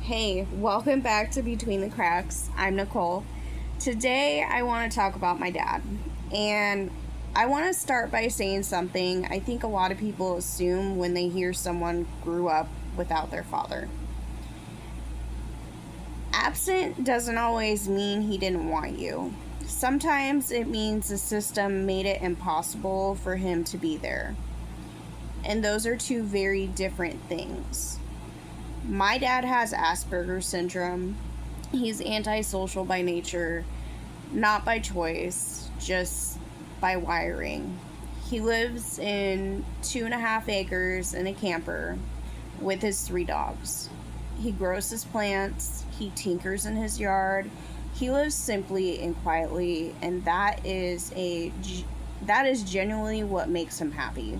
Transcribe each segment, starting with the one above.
Hey, welcome back to Between the Cracks. I'm Nicole. Today I want to talk about my dad. And I want to start by saying something I think a lot of people assume when they hear someone grew up without their father. Absent doesn't always mean he didn't want you. Sometimes it means the system made it impossible for him to be there. And those are two very different things. My dad has Asperger's syndrome. He's antisocial by nature, not by choice, just by wiring. He lives in 2.5 acres in a camper with his 3 dogs. He grows his plants, he tinkers in his yard, he lives simply and quietly, and that is genuinely what makes him happy.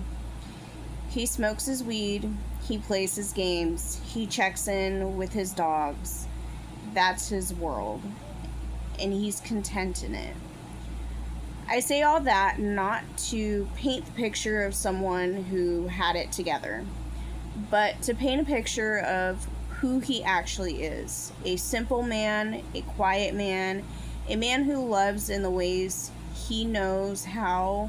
He smokes his weed, he plays his games, he checks in with his dogs. That's his world, and he's content in it. I say all that not to paint the picture of someone who had it together, but to paint a picture of who he actually is: a simple man, a quiet man, a man who loves in the ways he knows how,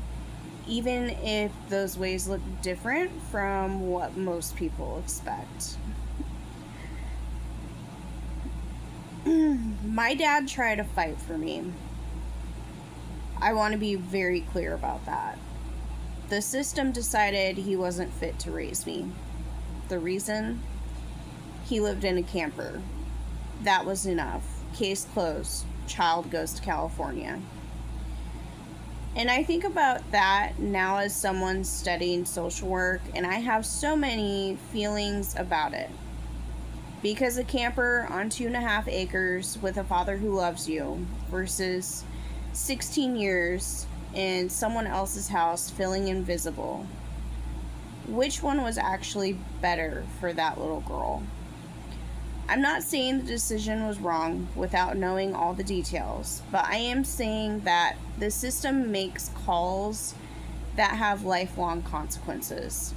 even if those ways look different from what most people expect. My dad tried to fight for me. I want to be very clear about that. The system decided he wasn't fit to raise me. The reason? He lived in a camper. That was enough. Case closed. Child goes to California. And I think about that now as someone studying social work, and I have so many feelings about it. Because a camper on 2.5 acres with a father who loves you versus 16 years in someone else's house feeling invisible. Which one was actually better for that little girl? I'm not saying the decision was wrong without knowing all the details, but I am saying that the system makes calls that have lifelong consequences.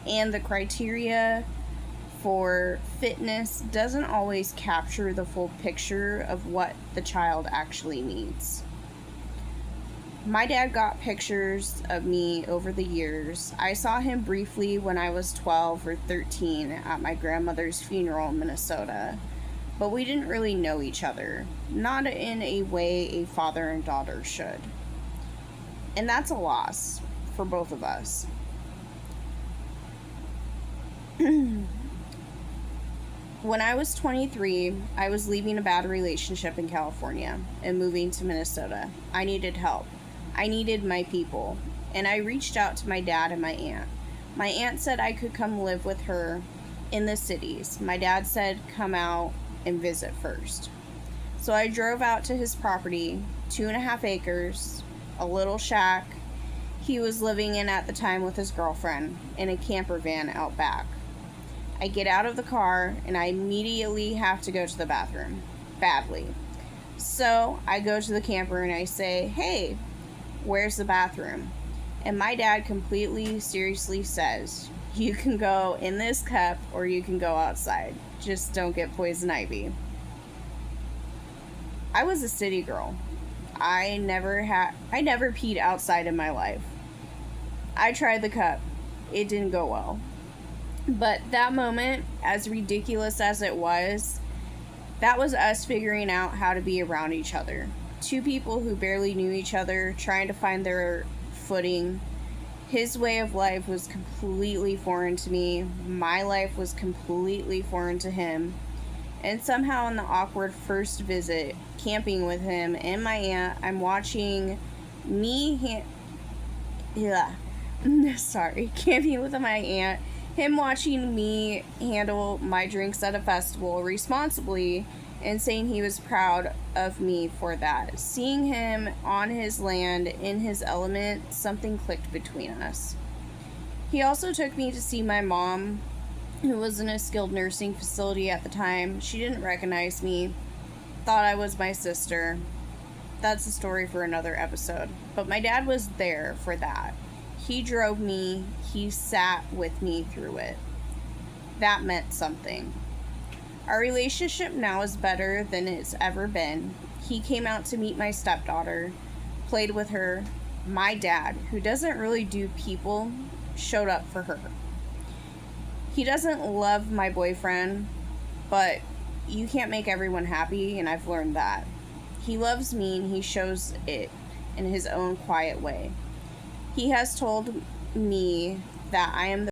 And the criteria for fitness doesn't always capture the full picture of what the child actually needs. My dad got pictures of me over the years. I saw him briefly when I was 12 or 13 at my grandmother's funeral in Minnesota, but we didn't really know each other, not in a way a father and daughter should. And that's a loss for both of us. When I was 23, I was leaving a bad relationship in California and moving to Minnesota. I needed help. I needed my people. And I reached out to my dad and my aunt. My aunt said I could come live with her in the cities. My dad said come out and visit first. So I drove out to his property, 2.5 acres, a little shack he was living in at the time with his girlfriend, in a camper van out back. I get out of the car and I immediately have to go to the bathroom. Badly. So I go to the camper and I say, "Hey, where's the bathroom?" And my dad completely seriously says, "You can go in this cup or you can go outside. Just don't get poison ivy." I was a city girl. I never peed outside in my life. I tried the cup. It didn't go well. But that moment, as ridiculous as it was, that was us figuring out how to be around each other. Two people who barely knew each other, trying to find their footing. His way of life was completely foreign to me. My life was completely foreign to him. And somehow in the awkward first visit, camping with him and my aunt, I'm watching camping with my aunt, him watching me handle my drinks at a festival responsibly and saying he was proud of me for that. Seeing him on his land, in his element, something clicked between us. He also took me to see my mom, who was in a skilled nursing facility at the time. She didn't recognize me, thought I was my sister. That's a story for another episode. But my dad was there for that. He drove me, he sat with me through it. That meant something. Our relationship now is better than it's ever been. He came out to meet my stepdaughter, played with her. My dad, who doesn't really do people, showed up for her. He doesn't love my boyfriend, but you can't make everyone happy, and I've learned that. He loves me, and he shows it in his own quiet way. He has told me that I am the